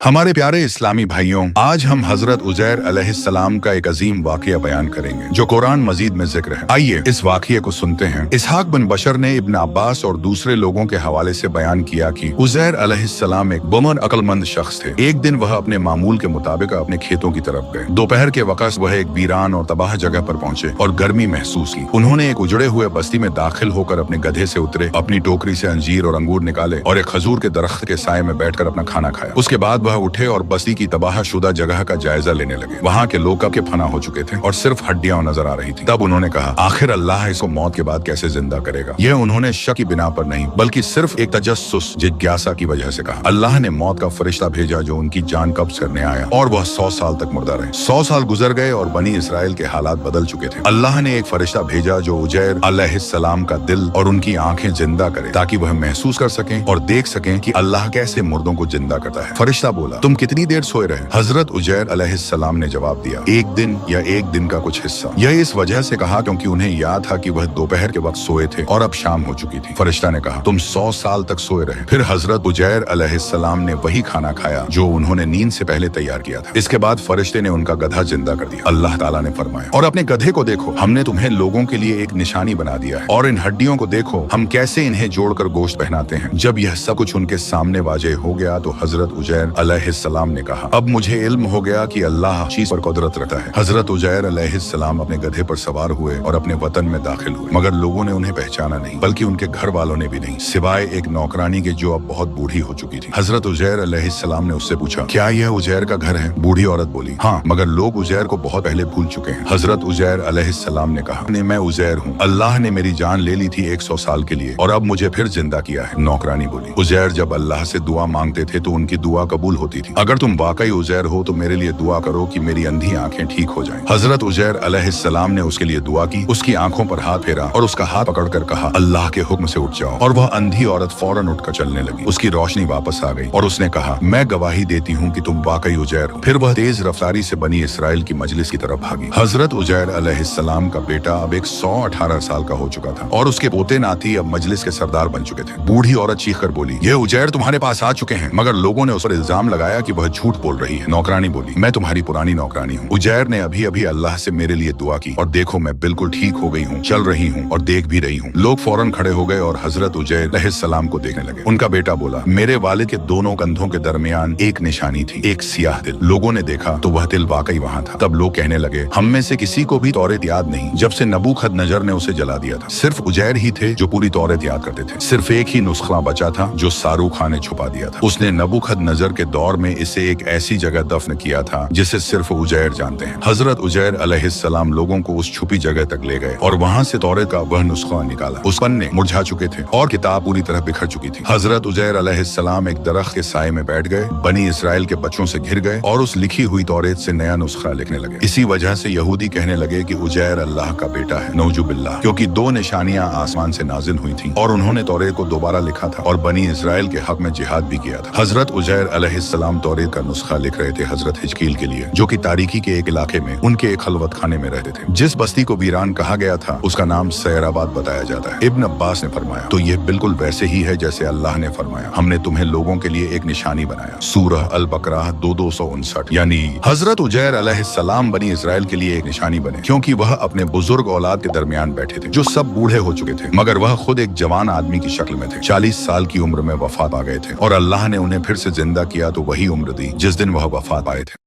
हमारे प्यारे इस्लामी भाइयों, आज हम हजरत उजैर अलैहिस्सलाम का एक अजीम वाकया बयान करेंगे जो कुरान मजीद में जिक्र है। आइए इस वाकये को सुनते हैं। इसहाक बिन बशर ने इब्न अब्बास और दूसरे लोगों के हवाले से बयान किया कि उजैर अलैहिस्सलाम एक बुमन अक्लमंद शख्स थे। एक दिन वह अपने मामूल के मुताबिक अपने खेतों की तरफ गए। दोपहर के वक्त वह एक वीरान और तबाह जगह पर पहुंचे और गर्मी महसूस की। उन्होंने एक उजड़े हुए बस्ती में दाखिल होकर अपने गधे से उतरे, अपनी टोकरी से अंजीर और अंगूर निकाले और एक खजूर के दरख्त के साए में बैठकर अपना खाना खाया। उसके बाद वह उठे और बस्ती की तबाहशुदा जगह का जायजा लेने लगे। वहाँ के लोग कब के फना हो चुके थे और सिर्फ हड्डियां नजर आ रही थी। तब उन्होंने कहा, आखिर अल्लाह इसको मौत के बाद कैसे जिंदा करेगा। यह उन्होंने शक की बिना पर नहीं बल्कि सिर्फ एक तजस्सुस जिज्ञासा की वजह से कहा। अल्लाह ने मौत का फरिश्ता भेजा जो उनकी जान कब्ज करने आया और वह 100 साल तक मुर्दा रहे। 100 साल गुजर गए और बनी इसराइल के हालात बदल चुके थे। अल्लाह ने एक फरिश्ता भेजा जो उजैर अलैहिस्सलाम का दिल और उनकी आंखें जिंदा करे ताकि वह महसूस कर सकें और देख सकें कि अल्लाह कैसे मुर्दों को जिंदा करता है। फरिश्ता बोला, तुम कितनी देर सोए रहे। हजरत उजैर अलैहिस्सलाम ने जवाब दिया, एक दिन या एक दिन का कुछ हिस्सा। यह इस वजह से कहा क्योंकि उन्हें याद था कि वह दोपहर के वक्त सोए थे और अब शाम हो चुकी थी। फरिश्ता ने कहा, तुम 100 साल तक सोए रहे। फिर हजरत उजैर अलैहिस्सलाम ने वही खाना खाया जो उन्होंने नींद से पहले तैयार किया था। इसके बाद फरिश्ते ने उनका गधा जिंदा कर दिया। अल्लाह ताला ने फरमाया, और अपने गधे को देखो, हमने तुम्हें लोगों के लिए एक निशानी बना दिया है, और इन हड्डियों को देखो, हम कैसे इन्हें जोड़कर गोश्त पहनाते हैं। जब यह सब कुछ उनके सामने वाजे हो गया तो हजरत उजैर अलैहिस्सलाम ने कहा, अब मुझे इल्म हो गया कि अल्लाह चीज पर कुदरत रखता है। हजरत उजैर अलैहिस्सलाम अपने गधे पर सवार हुए और अपने वतन में दाखिल हुए, मगर लोगों ने उन्हें पहचाना नहीं, बल्कि उनके घर वालों ने भी नहीं, सिवाय एक नौकरानी के जो अब बहुत बूढ़ी हो चुकी थी। हजरत उजैर अलैहिस्सलाम ने उससे पूछा, क्या यह उजैर का घर है। बूढ़ी औरत बोली, हाँ, मगर लोग उजैर को बहुत पहले भूल चुके हैं। हजरत उजैर अलैहिस्सलाम ने कहा, मैं उजैर हूँ, अल्लाह ने मेरी जान ले ली थी 100 साल के लिए और अब मुझे फिर जिंदा किया है। नौकरानी बोली, उजैर जब अल्लाह से दुआ मांगते थे तो उनकी दुआ कबूल होती थी। अगर तुम वाकई उजैर हो तो मेरे लिए दुआ करो कि मेरी अंधी आंखें ठीक हो जाएं। हजरत उजैर अलैहिस्सलाम ने उसके लिए दुआ की, उसकी आंखों पर हाथ फेरा और उसका हाथ पकड़कर कहा, अल्लाह के हुक्म से उठ जाओ। और वह अंधी औरत फौरन उठकर चलने लगी। उसकी रोशनी वापस आ गई और उसने कहा, मैं गवाही देती हूँ कि तुम वाकई उजैर हो। फिर वह तेज रफ्तारी से बनी इसराइल की मजलिस की तरफ भागी। हजरत उजैर अलैहिस्सलाम का बेटा अब एक 118 साल का हो चुका था और उसके पोते नाती अब मजलिस के सरदार बन चुके थे। बूढ़ी औरत चीख कर बोली, ये उजैर तुम्हारे पास आ चुके हैं, मगर लोगों ने उस पर इल्जाम लगाया कि वह झूठ बोल रही है। नौकरानी बोली, मैं तुम्हारी पुरानी नौकरानी हूँ। उजैर ने अभी अभी अल्लाह से मेरे लिए दुआ की और देखो मैं बिल्कुल ठीक हो गई हूँ, चल रही हूँ और देख भी रही हूँ। लोग फौरन खड़े हो गए और हजरत उजैर अलैहिस्सलाम को देखने लगे। उनका बेटा बोला, मेरे वालिद के दोनों कंधों के दरमियान एक निशानी थी, एक सियाह दिल। लोगों ने देखा तो वह दिल वाकई वहाँ था। तब लोग कहने लगे, हम में से किसी को भी तौरेत याद नहीं जब से नबूखदनजर ने उसे जला दिया था। सिर्फ उजैर ही थे जो पूरी तौरेत याद करते थे। सिर्फ एक ही नुस्खा बचा था जो सारूख खान ने छुपा दिया था। उसने नबूखदनजर के दौर में इसे एक ऐसी जगह दफन किया था जिसे सिर्फ उजैर जानते हैं। हजरत उजैर अलैहिस्सलाम लोगों को उस छुपी जगह तक ले गए और वहाँ से तौरेत का वह नुस्खा निकाला। उस पन्ने मुरझा चुके थे और किताब पूरी तरह बिखर चुकी थी। हजरत उजैर अलैहिस्सलाम एक दरख्त के साए में बैठ गए, बनी इसराइल के बच्चों से घिर गए और उस लिखी हुई तौरेत से नया नुस्खा लिखने लगे। इसी वजह से यहूदी कहने लगे कि उजैर अल्लाह का बेटा है, नौजुबिल्लाह, क्योंकि 2 निशानियां आसमान से नाजिल हुई थी और उन्होंने तौरेत को दोबारा लिखा था और बनी इसराइल के हक में जिहाद भी किया था। हजरत उजैर अलैहिस्सलाम तौरेत का नुस्खा लिख रहे थे हजरत हिजकील के लिए, जो कि तारीकी के एक इलाके में उनके एक खलवत खाने में रहते थे। जिस बस्ती को वीरान कहा गया था उसका नाम सैराबाद बताया जाता है। इब्न अब्बास ने फरमाया, तो यह बिल्कुल वैसे ही है जैसे अल्लाह ने फरमाया, हमने तुम्हें लोगों के लिए एक निशानी बनाया। सूरह अल बकरा 2:259। यानी हजरत उजैर अलैहिस्सलाम बनी इसराइल के लिए एक निशानी बने क्योंकि वह अपने बुजुर्ग औलाद के दरमियान बैठे थे जो सब बूढ़े हो चुके थे, मगर वह खुद एक जवान आदमी की शक्ल में थे। 40 साल की उम्र में वफात पा गए थे और अल्लाह ने उन्हें फिर से जिंदा किया तो वही उम्र दी जिस दिन वह वफात पाए थे।